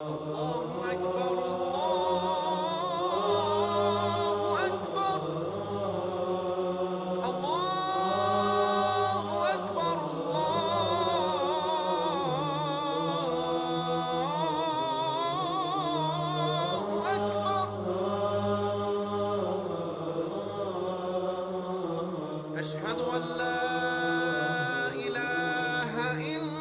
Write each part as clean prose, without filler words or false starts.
الله أكبر الله أكبر الله أكبر الله أكبر أشهد أن لا إله إلا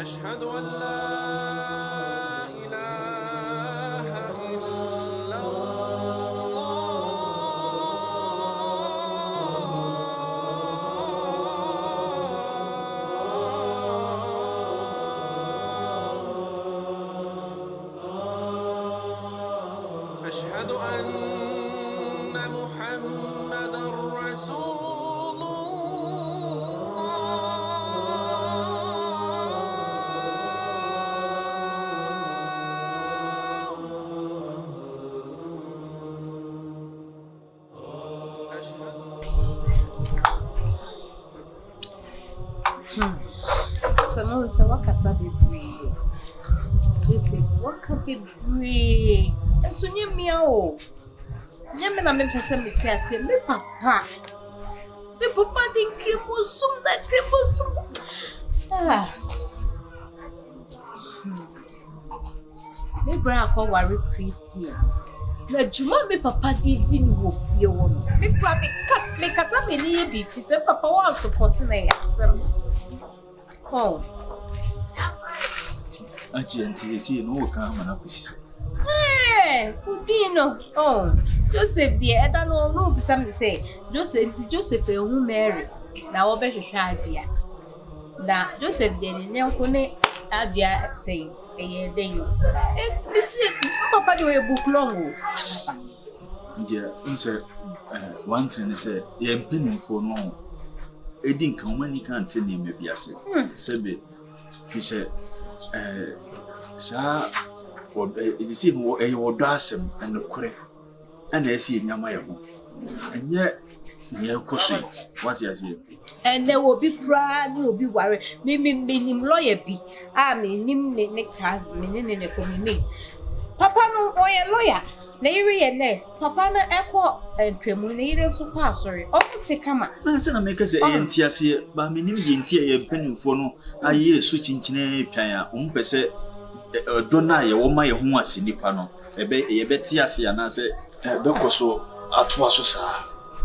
أشهد أن لا إله إلا الله أشهد أن محمدا رسول Someone said, what can be brave? You say, what can be brave? And so you meow. Yamina me person me tia say me papa. Me papa din cripple sum that cripple sum. Ah. Me bra ko worry Christian. Na juma me papa din wo fie won. Me bra me kata me ni bi fi say papa wa support na yasem. Oh. Auntie, see, no come and up with Hey, Udino. Oh, Joseph, dear, I don't know some say. Joseph, who married. Now, I bet you try, dear. Now, Joseph, dear, and Kone, Adia say, a year day. This is Papa do a book long. Dear, one thing is a penny for no. I didn't come when you can't tell him, maybe I said, Sebby, he said, sir, or you see, what does him and the correct, and I see Yamaya, and yet, near Kosi, what you say. And there will be crying, you will be worried. Maybe him lawyer be. I mean, him Nick has meaning in a community. Papa no lawyer. Nairy and nest, Papa na echo and cremunere so pass, sorry. Oh, take come up. I said, I make us a NTS, but my name is Intia, a penny for no. I hear switching China, Umpese, Donna, or my home was in the panel. A betiasi, and I said, Docoso, Atwaso, sir.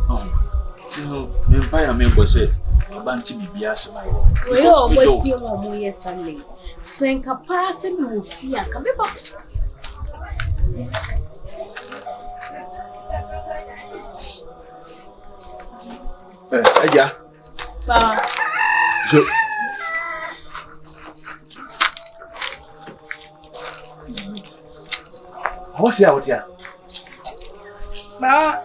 Oh, Vampire member said, Banti Bias, my own. We always see one more Sunday. Sink a passing with fear. Come back. Yeah. So, what's out here? But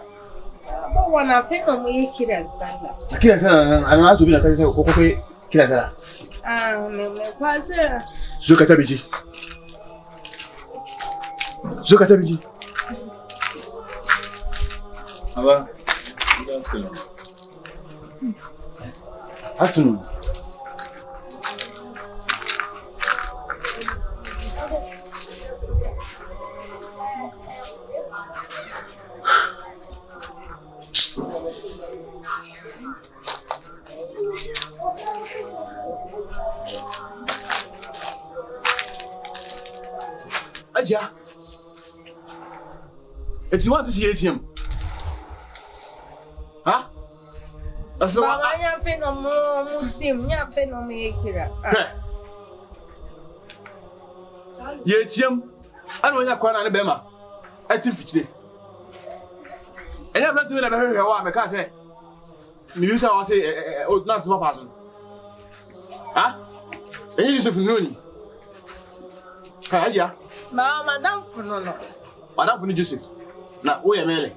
one of them we kill and Sandra. I can't say I'm not to be a Coco Killer. Me was Zukatabiji. Zukatabiji. Hello. Good afternoon. Afternoon. Aja. If you want to see ATM. Huh? So I am phenomenal, Sim, ya phenomenal. ATM. I don't know Kwana and Bema. I think today. I have not even heard what I can say. News I say, oh, not my person. Huh? And you just know. Aja. Madame Funono. Madame Funi Joseph. Now, we are Mele.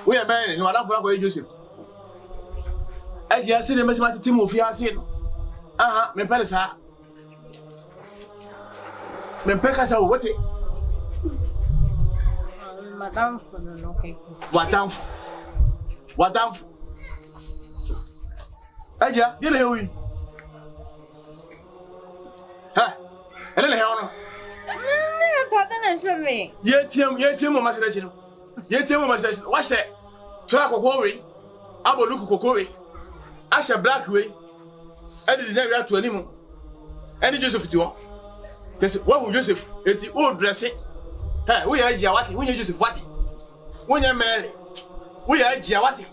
We are Mele, no, Madame Funi Joseph. As you see the message Timothy, I said, me Palisa. me peka sa what it Madam for no okay. What down? Aja, you know who? Ha? And then how? Yet him, Mama said, yet him, Mama says, what's that? Track of Corey, Abo Luku Corey, Asha Blackway, and the desire to anymore. And Joseph to all. What will Joseph? It's the old dressing. Hey, we are Jawati, when you Joseph Wati. When you're married, we are Jawati.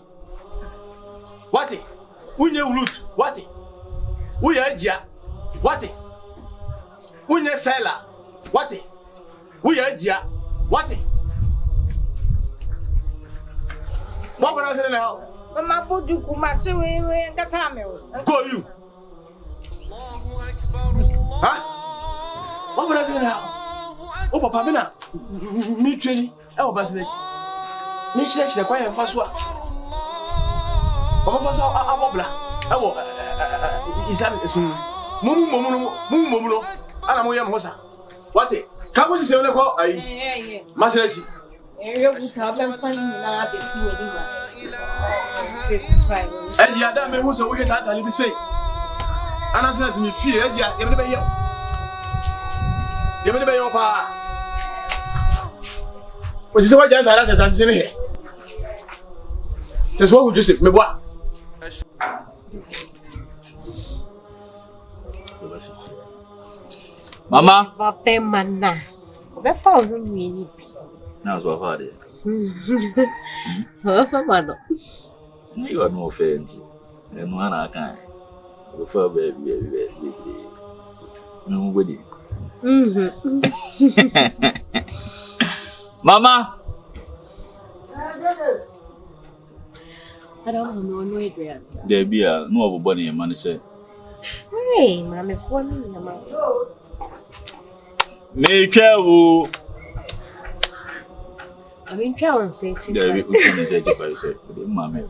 Wati, when you root, Wati. We are Jia, Wati. When you're Sailor, Wati. We are Jia, Wati. What would I say now? Mama put you kuma so we got time. Go you. Huh? What would I say now? Oh, Papa, Mina, me training, our business. Me church, the choir, first one. Papa, first one, Abobla. Is that Mumu, Anamoya Mosa? What it? Come on, say on the call. I, Maserati. You would have them finding in our best anywhere. And the other man who's a wicked at a say. And I said, me fear, you never hear. You never hear, Papa. What is what I like at here? That's what we just me what? Mama. Papa mana. Be found me. Now so far there. Papa mana. You are no offense. And one I can. Refer baby. Nobody. Mama. I don't know Adrian. There be a no body man say. Hey, mammy, for me, Mama. Me tell I mean, try and say to there we can say if I say mamma.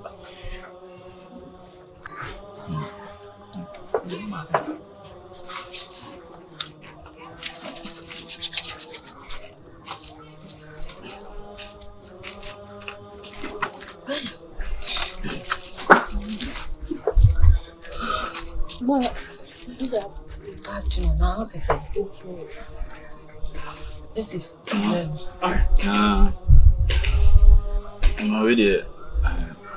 What? Actually, now what is it? Joseph. I'm already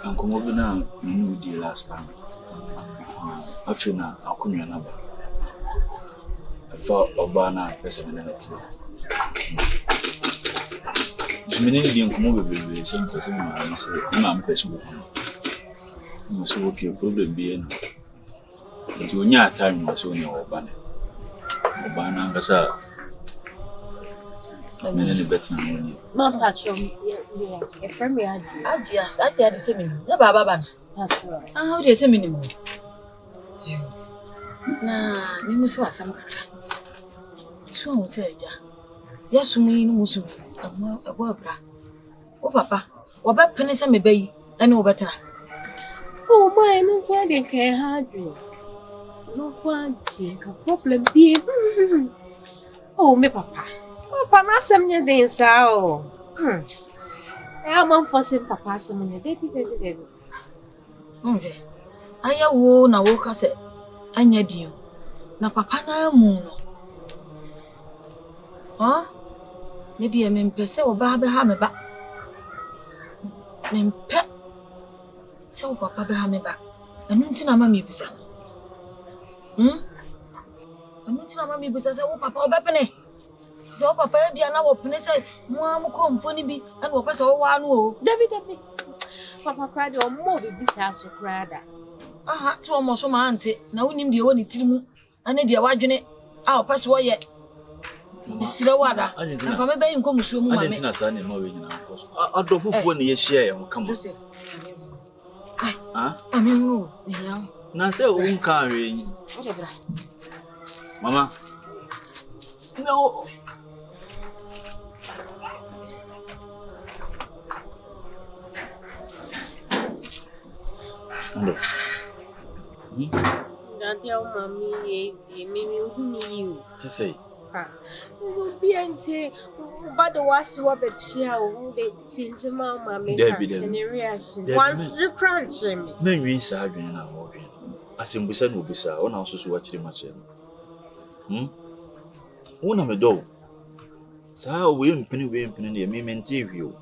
Uncle Mobina knew the last time. I feel now I'll come your number. I thought Obana personality. It's meaning the Uncle some person I say, I'm person. You so okay, problem being. It's when you time was on your Obana. Obana Gasa. Many better than you. Mom, Patron, a friend me, I had the same. Never, Baba. How do you say minimum? Nah, you must have some. So, say, yes, me, Musu, a warbra. Oh, Papa, what about pennies and me bay? I know better. Oh, my, no one they can hard you. No one think a problem be. Oh, me, Papa. Papa, not some your days, so. I'm on for some papa, some in the day. I won a walk as it, and yet you. Na Papa na moon. Huh? Maybe I mean, Pesse or Baba Hammer. Mean pet. So Papa Hammer back. And until I'm a mibisa. And until I'm a mibisa, oh, Papa Beppany. So Papa be an hour penny, Mamma Crom funny be, and what was all one woe. Debbie. Papa cried or more with this house of Crada. I had to almost my auntie. Now we need the only Timu, and the Awajane. I'll pass away yet. Miss Sirawada, and from a bay come to me. I didn't know son in Morgan. I'll do for 1 year share. Come on. I mean, yeah. Now say, won't carry. Mama. No. Hello. Daddy, mommy, you. To say, pa. You be anti, but the was what the chair would since mamma made an reaction. Once you crunch me. Men we say adwen na wo dwen. Asembusa no bisa, ona so so wachire mache. Wona me do. Sa we mpini ne me mente wi.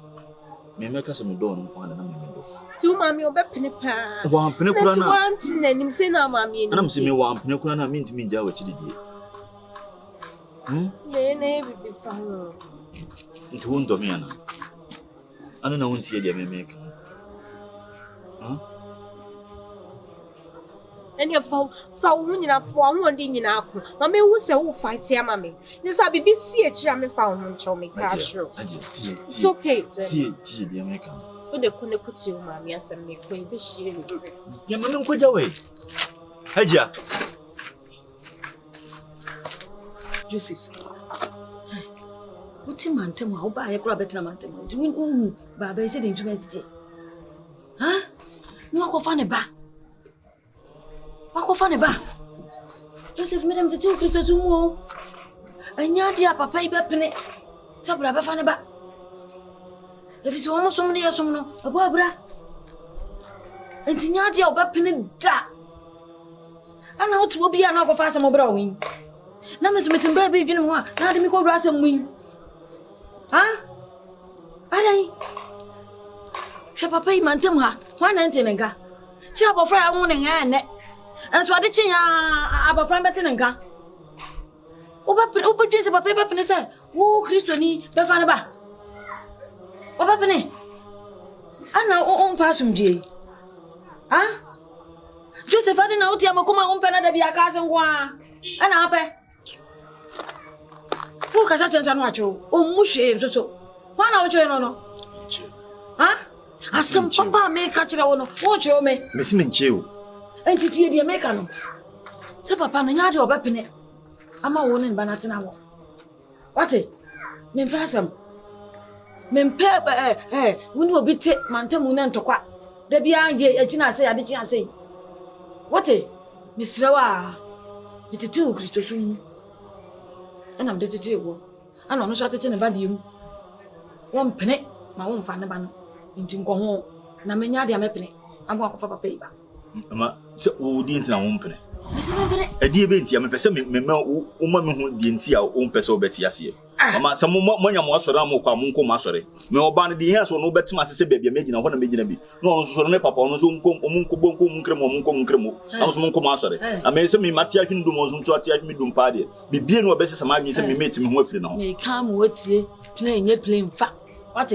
Me meka se me do no kwa na me do. Tu mami obepene pa. Wa mpini kura na. Once na nim se na mami ni. Ana mse me wa mpini kura na me ntimi nja wachire die. Ne bibi fa ho. Nti won do me ana. Ana na wontie dia me meka. And your foul running up for one thing in our crew. Mammy who say who fights here, mammy. This I'll be see a chairman found him to make cash. It's okay. Tea, the American. When they couldn't put you, mammy, as a make way, be she. Your man could away. Haja Joseph. What's a man to my buy a crab at Lamantan? Doing Baba said into message. Huh? No, go find a bar. Wako fane ba? Joseph madam te tu Kristo tu mo. Anya dia papa ibe pene. Sabra ba fane ba? Efi so mo som ne yasom no, abo abra. Enti nya dia oba pene da. Ana otu obi ana ko fa asem obra win. Na me so metim ba bi dwene ho a, na de mi ko bra asem win. Ha? Alai. Hwe papa I mantem ha. Ho na ntenenga. Chi abofra ya ho ne nga ne. And so I did about friend better than gun. Open dress about paper and say, oh, Christian, Befanaba. What happened? I know own person, G. Huh? Joseph, I didn't know Tiamo come on pen be a cousin one. And I'll pay. Who can such a macho? Oh, mushy, so. One hour, no. Huh? As some papa may catch it on. Watch your me. Miss Minchu. Entity the American. Say papa no nyade obepene. Ama wo ne banatina wo. What eh? Me pasam. Me mpe woni obi te mantamu na ntokwa. Da bia anje agina say ade chi say. What eh? Me srewa. Me tete o Kristo sum. Ana me tete wo. Ana no so tete ne badiem. Won pene ma won fa ne ba no. Nti nko ho na me nyade amepene. Ama akọfa papa iba. Ama se o di ntina wo mpene. Mese mpene. Edi ebe ntia me pese me o ma me ho di ntia o mpese o beti ase. Ama se mo nya mo asore am kwa mo nko ma asore. Me oba ne di hen so no betima ase se bebia megina ho na megina bi. No so so ne papa no so nko mo nko bonko mo nkremo mo nko mo nkremo. Am so mo nko ma asore. Ama se me mati atwi ndum o so nso ati atwi ndum pa de. Bibie no obese sama adwi se me meti me ho afiri no. Me kam wotie plane nye plane fa. What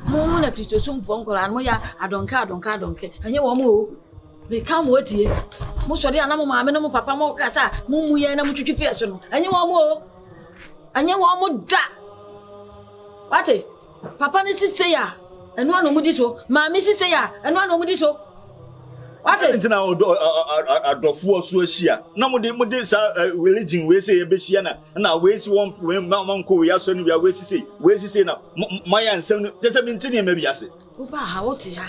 mo na Kristo sum fo nkola mo ya adonka. Anye wo mo o. Me kam wotie. Mo sori ana mo maame no mo papa mo kasa mo muye na mo twitwi fie no. Anye wo mo o. Anye wo mo da. What papa ni sise ya. Enu anu mu di so. Maame sise ya. Enu anu mu di so. What ntina adofo so ahia. Na mo de sa religion we say e be hia na we si won man ko we aso ni we sise na maya nsem no tese mi ntini ma bi ase. Wo ba ha wo ti ha.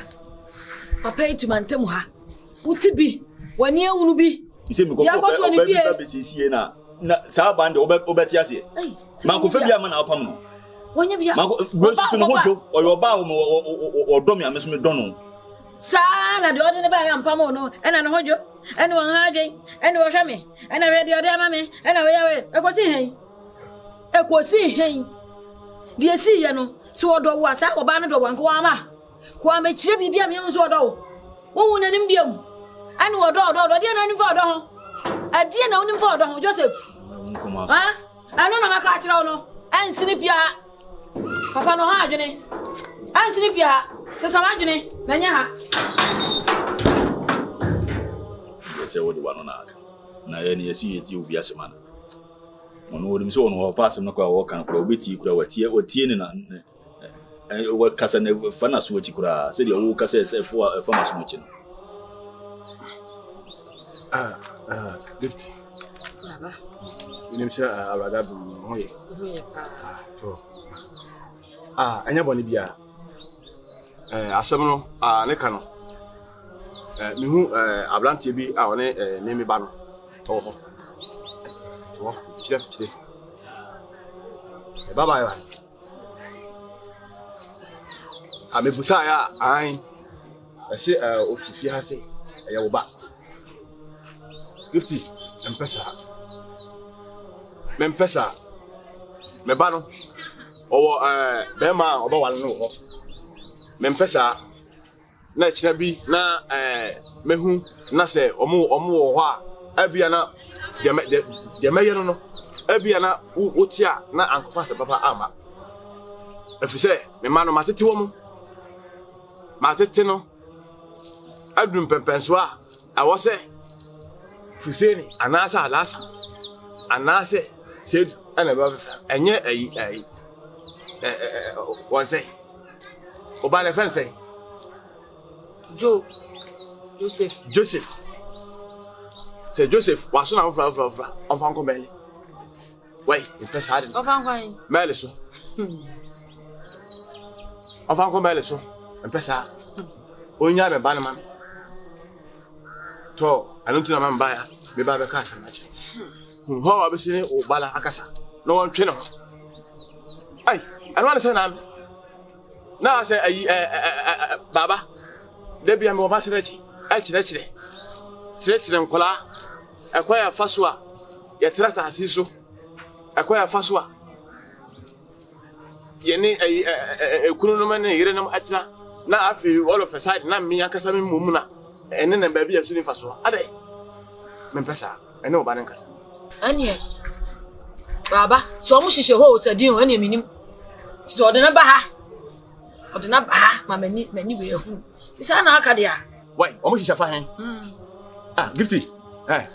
Papa itu mantem ha. Uti bi wani ehunu bi ise mi ko ba be sisi na sa bande obeti ase man ko fa bia ma na opam no wanya bia man ko gosu no hodo oyo ba o do mi ameso me do no sa na de ode ne ba ya mfam no ena no hojo ena won ha adwen ena wo hwe me ena we de ode ama me ena we ya we ekosi hen de si ye no so odo wo asa oba no do wanko ama ko ama kire bibia me nso odo wo na nim biam ani odo de na nim fa odo ho adie na nim fa odo ho Joseph ha ano na maka kire wo no ensini fia papa no ha adwene ensini fia se sama adwene na nya ha se wo de wano na aka na ye ne yesi yeti obi asema na ono wo dim so ono ho pass no kwa wo kan kura obeti kura watie ne na wo kasa ne fa na so ti kura se de wo kasa se fa ma so mo chi no gift baba ni msha awada bu hoye pa to anya boni bia asem no ne ka no mi hu abrantie bi a one ne me ba no to ho chef Bye. I'm a Busaya. I say, if you have say, I will back 50 and Pesa. Mebano or Bema or one no. Mempesa na chinabi na mehu na se omo wa abiana jeme no abiana wotia na ankofa se papa ama efise me ma no matete wo mu matete no adum pempenso a awo se fuseni anasa alasa anase se ana ba enye ayi won say oba le fen say Joseph. Say Joseph, was on Uncle Melly. Wait, it's best hiding. Of Uncle Melisso. Of Uncle Melisso, and Pessa. When you have a bannerman. To, I don't know, buyer, me by the castle match. How I was saying, oh, Bala Akasa. No one trainer. I want to say, now I say, Baba. Debi am oba serechi chire nkola akwaya fasua ya trata asiso akwaya fasua yene ekunu no mane yire nam atina na afi all of a side na mi akasa mi mumuna ene na ba bi ya suni fasua ade me pesa ene oba ne nkasa anye baba so mo hihye ho osadin o ene minim so odena ba ha mani we hu Sisa na akadia. Why? Omo shisha fa hen. Gifty.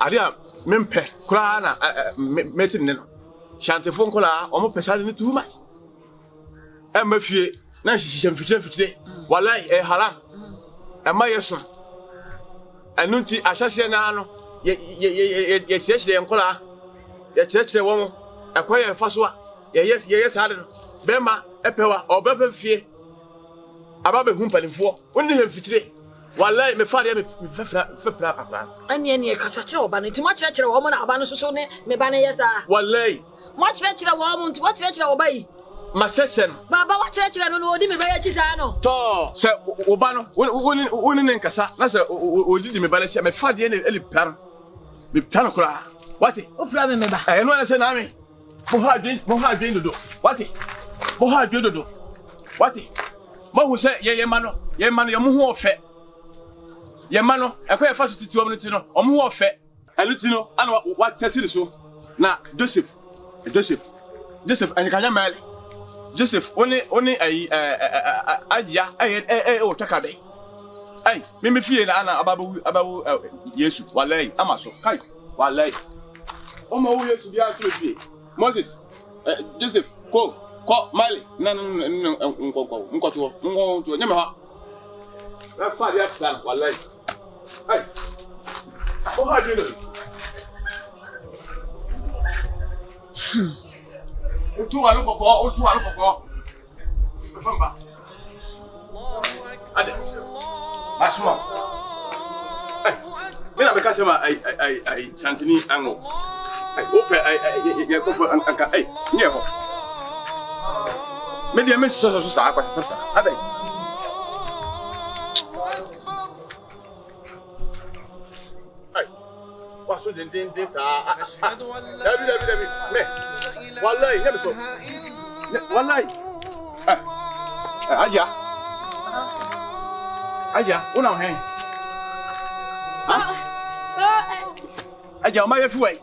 Adia mempe kura na metin ne no. Shantefo nkola omo pesa ni too much. Mafie na shisha mfitire. Wallahi haram. Ma yeso. Anunti ahyase na no. Ye chire nkola. Ye chire wo mo. Akoye faso a. Ye ade no. Bema epewa obepe fie. Ababe humpanifo wonni he fitire wallahi me faade me fefra akran anye kasa kire oba no ntima kire wo mo na aba no soso ne me ba ne yesa wallahi mo kire wo mo ntima kire oba yi ma chesen baba wa kire no odi me ba ya chisa no to se oba no wonni ne nkasa na se odi me ba na me faade ne eli plan me plan kura wati o pra me ba no na se na me mo ha dwen dodo wati mo ha dwen dodo wati Mahu say ye mano ye mu ho ofe ye mano ekwa fa so titi omni no omu ho ofe aluti no ana wa tesiri so na Joseph anyakanya mali Joseph oni ajia o takabe ai me fie na ana ababu Yesu wallahi amaso kai wallahi o ma wo Yesu bia so fie Moses Joseph ko Mali, no, to nyame ha. Na fa dia plan wallahi. Ai. Ko ha dino. Otu alu koko. Famba. Ade. Asuma. Ai. Mina be ka sema ai santini ango. Ai, ope ai ko anka ai. Nyeho. Media men so sa kwa sa adai ai waso den sa dabi me wallahi ne so wallahi aja una hen aja ma ya fi wai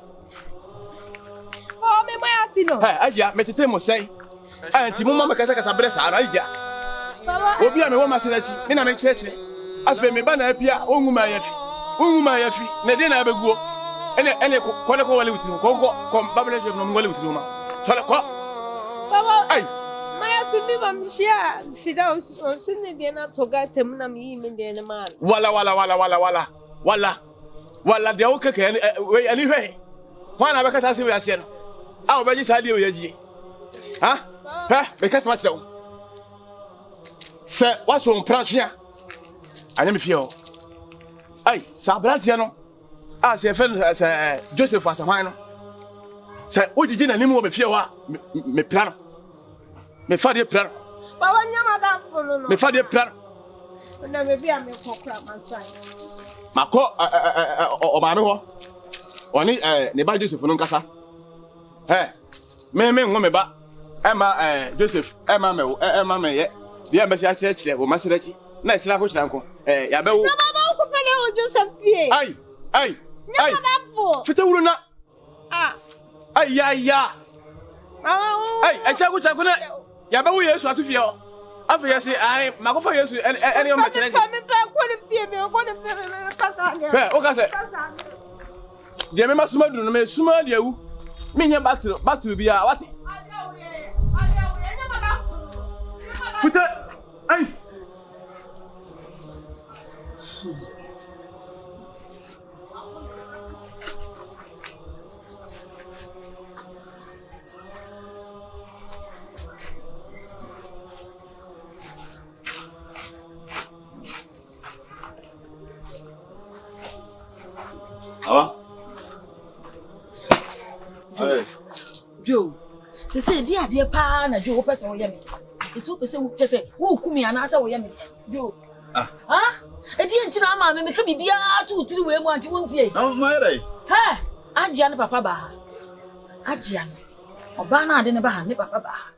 me ma ya fi no aja me tete mo sei anti mo mama kasa bresa araija obi a me wo masirachi me na me chire afa me ba na apia onwuma yafi na de na abeguo ene ko wale wutiri ko babele je no wale wutiri ma sole ko baba ai ma ya fi mi ba mshia fida on sinne de na toga tem na mi mi de na man wala de o keke we ani hwe wana be kasa se we ache no a o be ji sa de o yaji ha because much down. Sir, what's on Pranchia? I never feel. Aye, Sabrantiano. As a friend as Joseph was a minor. Sir, what did you name of a few me plan? Me fa de plan. But when your mother follow, Me fa de plan. na maybe I make kokra mansai. Mako o ma no ho. Oni ne ba Joseph no nkasa. Me ngo me ba. Joseph, me ye. Dia be sia kire wo ma sira chi. Na kira ko kira nko. Ya be wo. Na baba ko pele o Joseph fie. Ai. Fita wuro na. Ai ya. Ai, kira ko na. Ya be wo Yesu atu fie o. Afa ya say ai, makofa Yesu ene o ma kire. Me pe ko ni fie me ko ni fie kasa ni. O ka say. Je me masuma dunu me suma de awu. Me nya battle bia wati. Fita. Ai. Aba. Joe, say dear pa na Joe person wo yemi. Eso pese wo chese wo kumi anasa wo yemi. Joe. E di enti na ama me ka bibia tu tiri we mu anti wo ntie. Na ma yere. Ajia ne papa ba. Ajia no. Oba na ade ne ba ha ne papa ba.